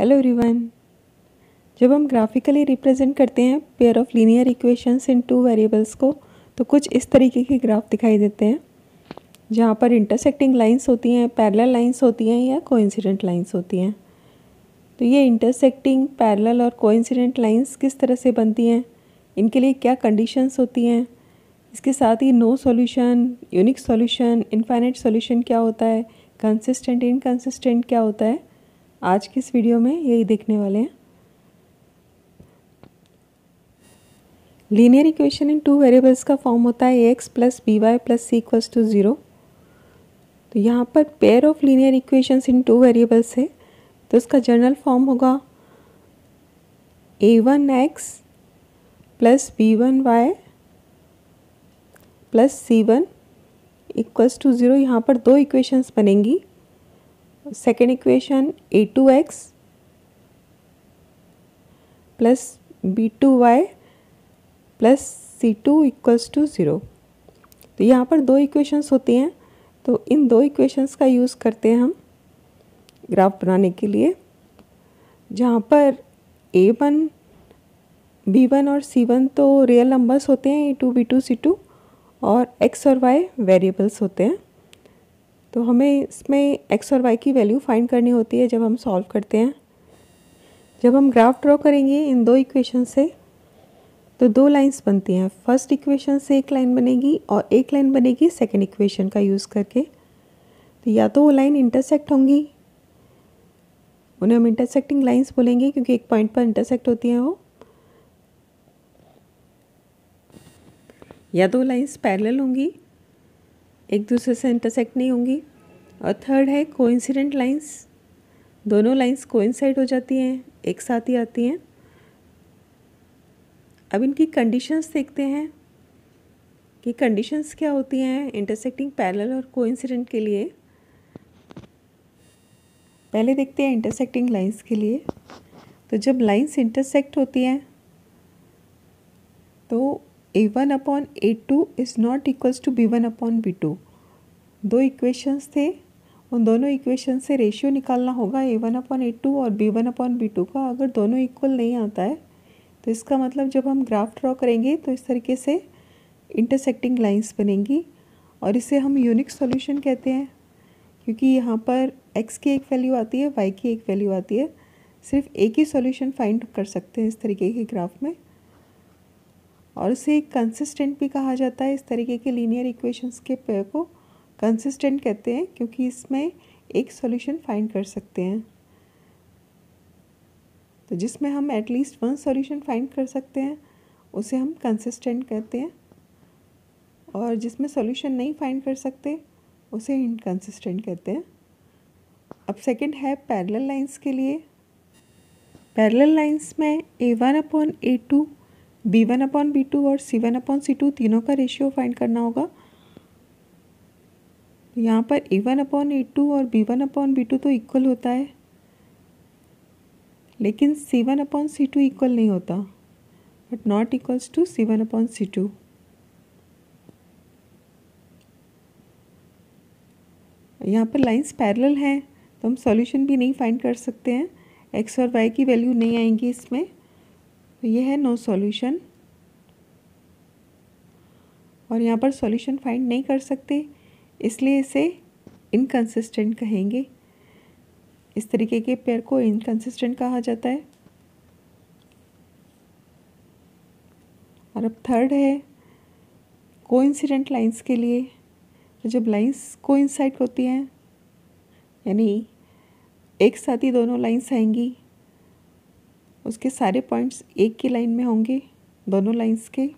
Hello everyone. जब हम graphically represent करते हैं pair of linear equations in two variables को, तो कुछ इस तरीके के ग्राफ दिखाई देते हैं जहाँ पर इंटरसेक्टिंग लाइंस होती हैं, पैरेलल लाइंस होती हैं या कोइंसिडेंट लाइंस होती हैं। तो ये इंटरसेक्टिंग, पैरेलल और कोइंसिडेंट लाइंस किस तरह से बनती हैं, इनके लिए क्या कंडीशंस होती हैं, इसके साथ ही no solution, unique solution, infinite solution क्या होता है, कंसिस्टेंट, इनकंसिस्टेंट क्या होता है, आज की इस वीडियो में यही देखने वाले हैं। Linear equation in two variables का फॉर्म होता है ax plus b y plus c equals to 0। तो यहाँ पर pair of linear equations in two variables है, तो इसका जनरल फॉर्म होगा a1x plus b1y plus c1 equals to 0। यहाँ पर दो इक्वेशंस बनेंगी। Second equation a2x plus b2y plus c2 equals to 0। तो यहाँ पर दो इक्वेशंस होती हैं, तो इन दो इक्वेशंस का यूज़ करते हैं हम ग्राफ बनाने के लिए, जहाँ पर a1, b1 और c1 तो रियल नंबर्स होते हैं, a2, b2, c2, और x और y वेरिएबल्स होते हैं। तो हमें इसमें x और y की वैल्यू फाइंड करनी होती है जब हम सॉल्व करते हैं। जब हम ग्राफ ड्रॉ करेंगे इन दो इक्वेशन से, तो दो लाइंस बनती हैं। फर्स्ट इक्वेशन से एक लाइन बनेगी और एक लाइन बनेगी सेकंड इक्वेशन का यूज़ करके। तो या तो वो लाइन इंटरसेक्ट होंगी, उन्हें हम इंटरसेक्टिंग लाइंस बोलेंगे क्योंकि एक पॉइंट पर इंटरसेक्ट होती हैं वो, या दो लाइंस पैरेलल होंगी, एक दूसरे से इंटरसेक्ट नहीं होंगी। और थर्ड है कोइंसिडेंट लाइंस, दोनों लाइंस कोइंसाइड हो जाती हैं, एक साथ ही आती हैं। अब इनकी कंडीशंस देखते हैं कि कंडीशंस क्या होती हैं इंटरसेक्टिंग, पैरेलल और कोइंसिडेंट के लिए। पहले देखते हैं इंटरसेक्टिंग लाइंस के लिए। तो जब लाइंस इंटरसेक्ट होती हैं तो a1 upon a2 is not equals to b1 upon b2। दो इक्वेशंस थे, उन दोनों इक्वेशन से रेशियो निकालना होगा a1 अपॉन a2 और b1 अपॉन b2 का। अगर दोनों इक्वल नहीं आता है तो इसका मतलब जब हम ग्राफ ड्रॉ करेंगे तो इस तरीके से इंटरसेक्टिंग लाइंस बनेंगी, और इसे हम यूनिक सॉल्यूशन कहते हैं क्योंकि यहाँ पर x की एक वैल्यू आती है, y की एक वैल्यू आती है। सिर्फ एक ही सॉल्यूशन फाइंड कर सकते हैं इस तरीके के ग्राफ में, और इसे कंसिस्टेंट भी कहा जाता है। इस तरीके के लीनियर इक्वेशंस के पेयर को कंसिस्टेंट कहते हैं क्योंकि इसमें एक सॉल्यूशन फाइंड कर सकते हैं। तो जिसमें हम एटलीस्ट वन सॉल्यूशन फाइंड कर सकते हैं उसे हम कंसिस्टेंट कहते हैं, और जिसमें सॉल्यूशन नहीं फाइंड कर सकते उसे इनकंसिस्टेंट कहते हैं। अब सेकंड है पैरेलल लाइंस के लिए। पैरेलल लाइंस में a1 upon a2, b1 upon b2 और c1 अपॉन c2 तीनों का रेशियो फाइंड करना होगा। यहाँ पर a1 अपॉन a2 और b1 अपॉन b2 तो इक्वल होता है, लेकिन c1 अपॉन c2 इक्वल नहीं होता, but not equals to c1 upon c2। यहाँ पर लाइंस पैरेलल हैं तो हम सॉल्यूशन भी नहीं फाइंड कर सकते हैं, x और y की वैल्यू नहीं आएंगी इसमें, तो ये है नो सॉल्यूशन। और यहाँ पर सॉल्यूशन फाइंड नहीं कर सकते इसलिए इसे इनकंसिस्टेंट कहेंगे। इस तरीके के पेयर को इनकंसिस्टेंट कहा जाता है। और अब थर्ड है कोइंसिडेंट लाइंस के लिए। तो जब लाइंस कोइंसाइड होती हैं, यानी एक साथ ही दोनों लाइंस आएंगी, उसके सारे पॉइंट्स एक की लाइन में होंगे दोनों लाइंस के।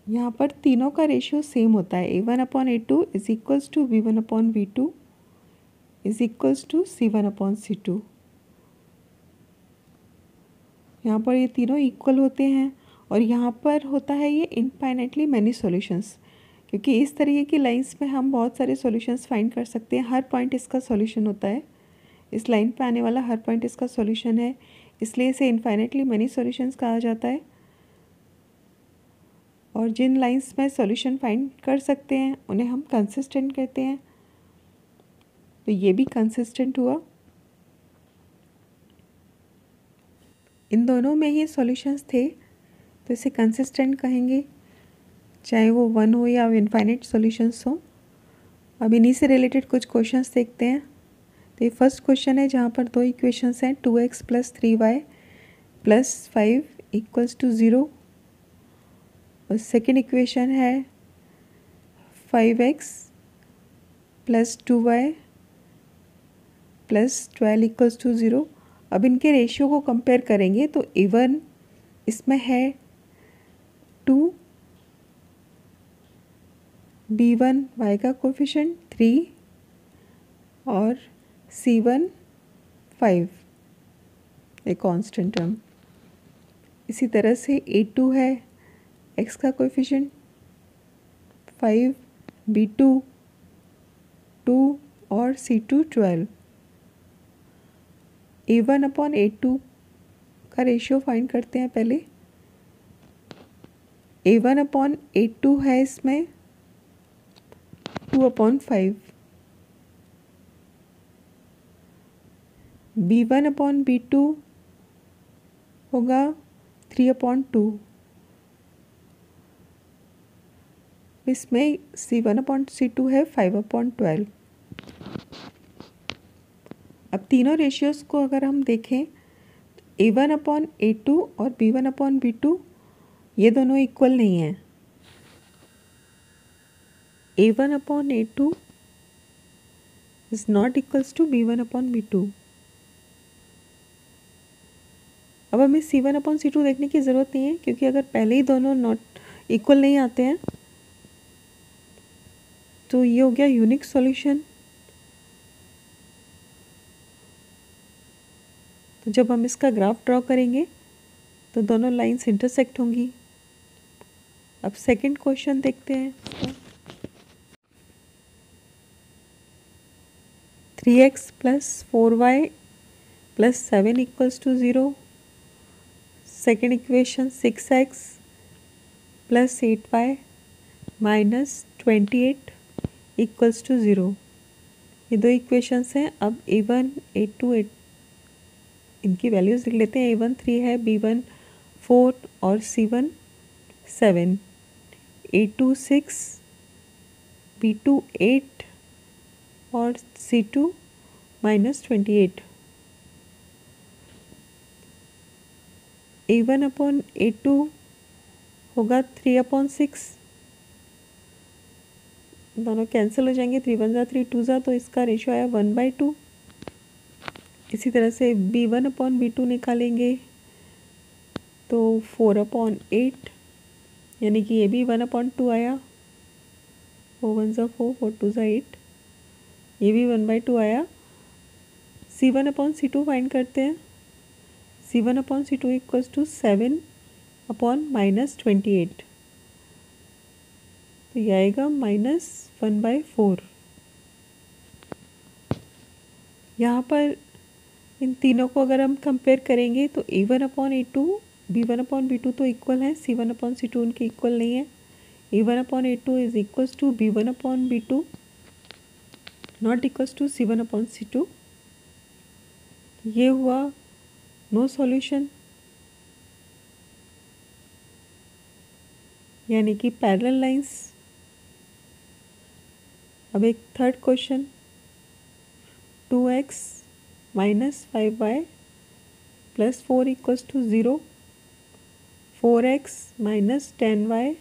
यहाँ पर तीनों का रेशियो सेम होता है, a1 upon a2 is equals to b1 upon b2 is equals to c1 upon c2। यहाँ पर ये तीनों इक्वल होते हैं, और यहाँ पर होता है ये इनफाइनाइटली मैनी सॉल्यूशंस, क्योंकि इस तरीके की लाइंस में हम बहुत सारे सॉल्यूशंस फाइंड कर सकते हैं। हर पॉइंट इसका सॉल्यूशन होता है, इस लाइन पे आने वाला हर पॉइंट इसका सॉल्यूशन है, इसलिए इसे इनफाइनाइटली मैनी सॉल्यूशंस कहा जाता है। और जिन लाइंस में सॉल्यूशन फाइंड कर सकते हैं उन्हें हम कंसिस्टेंट कहते हैं। तो ये भी कंसिस्टेंट हुआ। इन दोनों में ही सॉल्यूशंस थे तो इसे कंसिस्टेंट कहेंगे, चाहे वो 1 हो या इनफाइनाइट सॉल्यूशंस हो। अब इन्हीं से रिलेटेड कुछ क्वेश्चंस देखते हैं। तो ये फर्स्ट क्वेश्चन है जहाँ पर दो इक्वेशंस हैं 2x + 3y + 5 = 0, और सेकेंड इक्वेशन है 5x + 2y + 12 = 0। अब इनके रेशियो को कंपेयर करेंगे तो A1 इसमें है 2, B1 y का कोफिशिएंट 3 और C1 5, एक कांस्टेंट टर्म। इसी तरह से A2 है x का कोफिशिएंट 5, B2 2 और C2 12। A1/A2 का रेशियो फाइंड करते हैं पहले। A1/A2 है इसमें 2/5, B1/B2 होगा 3/2, इसमें C1/C2 है 5/12। अब तीनों रेशियोज़ को अगर हम देखें तो A1/A2 और B1/B2 ये दोनों इक्वल नहीं हैं। A1/A2 is not equals to B1/B2। अब हमें C1/C2 देखने की ज़रूरत नहीं है, क्योंकि अगर पहले ही दोनों नॉट इक्वल नहीं आते हैं तो ये हो गया यूनिक सॉल्यूशन। तो जब हम इसका ग्राफ ड्रॉ करेंगे तो दोनों लाइंस इंटरसेक्ट होंगी। अब सेकंड क्वेश्चन देखते हैं। 3x + 4y + 7 = 0। Second equation 6x + 8y - 28 = 0। ये दो इक्वेशंस हैं। अब A1 A2 इनकी वैल्यूज़ लिख लेते हैं। A1 3 है, B1 4 और C1 7। A2 6, B2 8 और C2 -28। A1/A2 होगा 3/6, दोनों कैंसिल हो जाएंगे, 3 1 3 2 तो इसका रेशियो आया 1/2। इसी तरह से B1/B2 निकालेंगे तो 4/8, यानी कि ये भी 1/2 आया। 4 1 4, 4 2 8, ये भी 1/2 आया। C1/C2 फाइंड करते हैं। C1/C2 = 7/-28, तो ये आएगा -1/4। यहाँ पर इन तीनों को अगर हम कंपेयर करेंगे तो A1/A2 B1/B2 तो इक्वल है, C1/C2 उनके इक्वल नहीं है। A1/A2 is equals to B1/B2 not equals to C1/C2। ये हुआ नो सॉल्यूशन, यानी कि पैरेलल लाइंस। अब एक third question 2x - 5y + 4 = 0, 4x - 10y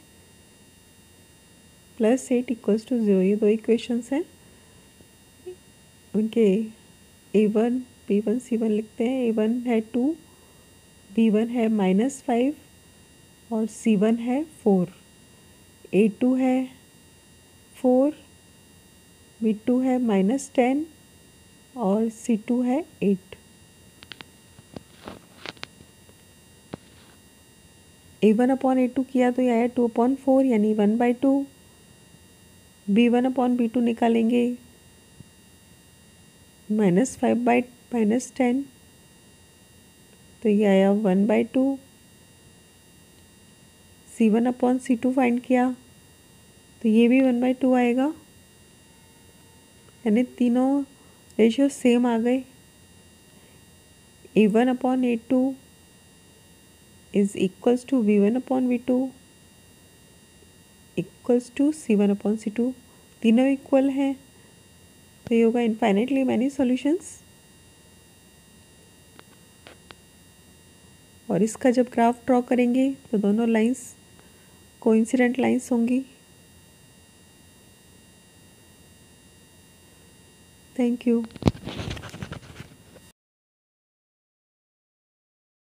+ 8 = 0। ये दो इक्वेशंस हैं। उनके A1 B1 C1 लिखते हैं। A1 है 2, B1 है -5 और C1 है 4। A2 है 4, B2 है -10 और C2 है 8। A1/A2 किया तो ये आया 2/4, यानी 1/2। B1/B2 निकालेंगे -5/-10, तो ये आया 1/2। C1/C2 फाइंड किया तो ये भी 1/2 आएगा, यानी तीनों रेशियो सेम आ गए। A1/A2 is equals to V1/V2 equals to C1/C2। तीनों इक्वल हैं तो ये होगा इनफाइनाइटली मैनी सॉल्यूशंस। और इसका जब ग्राफ ड्रॉ करेंगे तो दोनों लाइंस कोइंसिडेंट लाइंस होंगी। Thank you.